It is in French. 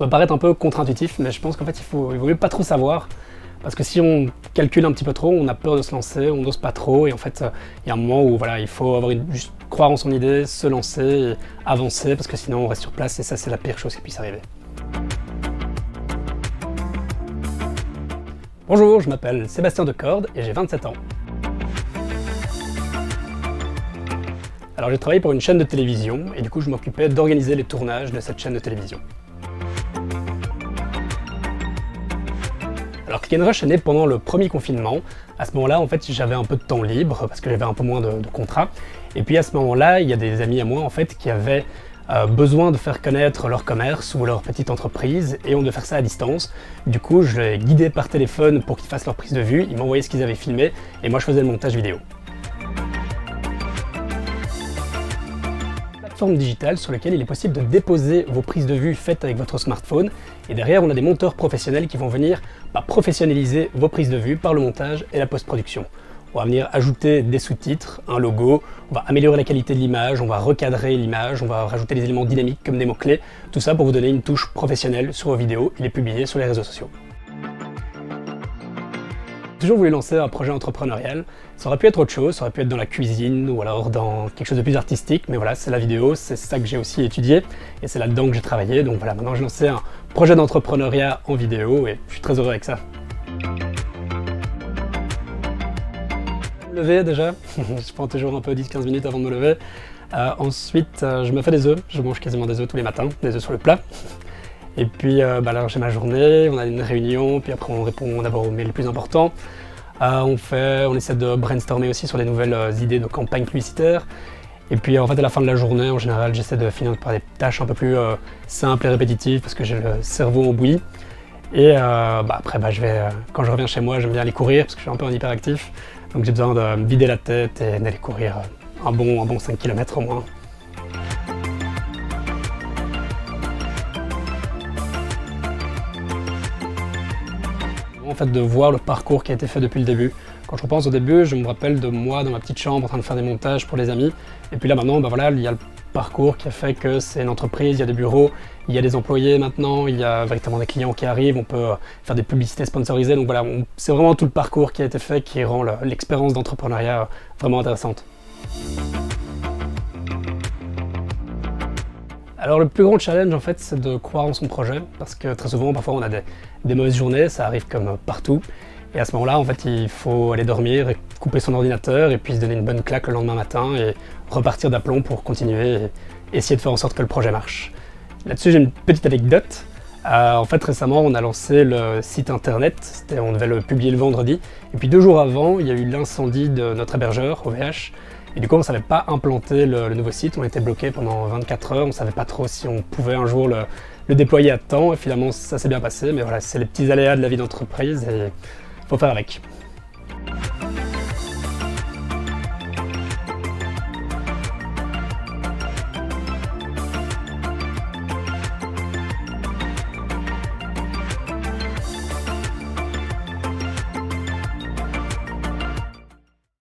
Ça peut paraître un peu contre-intuitif, mais je pense qu'en fait, il vaut mieux pas trop savoir, parce que si on calcule un petit peu trop, on a peur de se lancer, on n'ose pas trop, et en fait, il y a un moment où voilà, il faut juste croire en son idée, se lancer, et avancer, parce que sinon on reste sur place, et ça c'est la pire chose qui puisse arriver. Bonjour, je m'appelle Sébastien Decorde, et j'ai 27 ans. Alors j'ai travaillé pour une chaîne de télévision, et du coup je m'occupais d'organiser les tournages de cette chaîne de télévision. Alors Click & Rush est né pendant le premier confinement. À ce moment-là, en fait, j'avais un peu de temps libre parce que j'avais un peu moins de contrats. Et puis à ce moment-là, il y a des amis à moi en fait qui avaient besoin de faire connaître leur commerce ou leur petite entreprise et on devait faire ça à distance. Du coup, je les guidais par téléphone pour qu'ils fassent leur prise de vue. Ils m'envoyaient ce qu'ils avaient filmé et moi je faisais le montage vidéo. Plateforme digitale sur laquelle il est possible de déposer vos prises de vue faites avec votre smartphone et derrière on a des monteurs professionnels qui vont venir professionnaliser vos prises de vue par le montage et la post-production. On va venir ajouter des sous-titres, un logo, on va améliorer la qualité de l'image, on va recadrer l'image, on va rajouter des éléments dynamiques comme des mots-clés, tout ça pour vous donner une touche professionnelle sur vos vidéos et les publier sur les réseaux sociaux. J'ai toujours voulu lancer un projet entrepreneurial. Ça aurait pu être autre chose, ça aurait pu être dans la cuisine ou alors dans quelque chose de plus artistique, mais voilà, c'est la vidéo, c'est ça que j'ai aussi étudié et c'est là-dedans que j'ai travaillé. Donc voilà, maintenant j'ai lancé un projet d'entrepreneuriat en vidéo et je suis très heureux avec ça. Me lever déjà, je prends toujours un peu 10-15 minutes avant de me lever. Ensuite, je me fais des œufs, je mange quasiment des œufs tous les matins, des œufs sur le plat. Et puis alors j'ai ma journée, on a une réunion, puis après on répond d'abord aux mails les plus importants. On essaie de brainstormer aussi sur des nouvelles idées de campagne publicitaire. Et puis en fait à la fin de la journée, en général, j'essaie de finir par des tâches un peu plus simples et répétitives parce que j'ai le cerveau en bouillie. Et après quand je reviens chez moi, j'aime bien aller courir parce que je suis un peu un hyperactif. Donc j'ai besoin de me vider la tête et d'aller courir un bon 5 km au moins. En fait, de voir le parcours qui a été fait depuis le début. Quand je repense au début, je me rappelle de moi dans ma petite chambre en train de faire des montages pour les amis. Et puis là maintenant, voilà, il y a le parcours qui a fait que c'est une entreprise, il y a des bureaux, il y a des employés maintenant, il y a véritablement des clients qui arrivent, on peut faire des publicités sponsorisées. Donc voilà, c'est vraiment tout le parcours qui a été fait qui rend l'expérience d'entrepreneuriat vraiment intéressante. Alors le plus grand challenge en fait c'est de croire en son projet parce que très souvent parfois on a des mauvaises journées, ça arrive comme partout et à ce moment-là en fait il faut aller dormir et couper son ordinateur et puis se donner une bonne claque le lendemain matin et repartir d'aplomb pour continuer et essayer de faire en sorte que le projet marche. Là-dessus j'ai une petite anecdote. En fait récemment on a lancé le site internet, on devait le publier le vendredi et puis 2 jours avant il y a eu l'incendie de notre hébergeur OVH. Et du coup, on ne savait pas implanter le nouveau site, on était bloqué pendant 24 heures, on ne savait pas trop si on pouvait un jour le déployer à temps, et finalement ça s'est bien passé, mais voilà, c'est les petits aléas de la vie d'entreprise et il faut faire avec.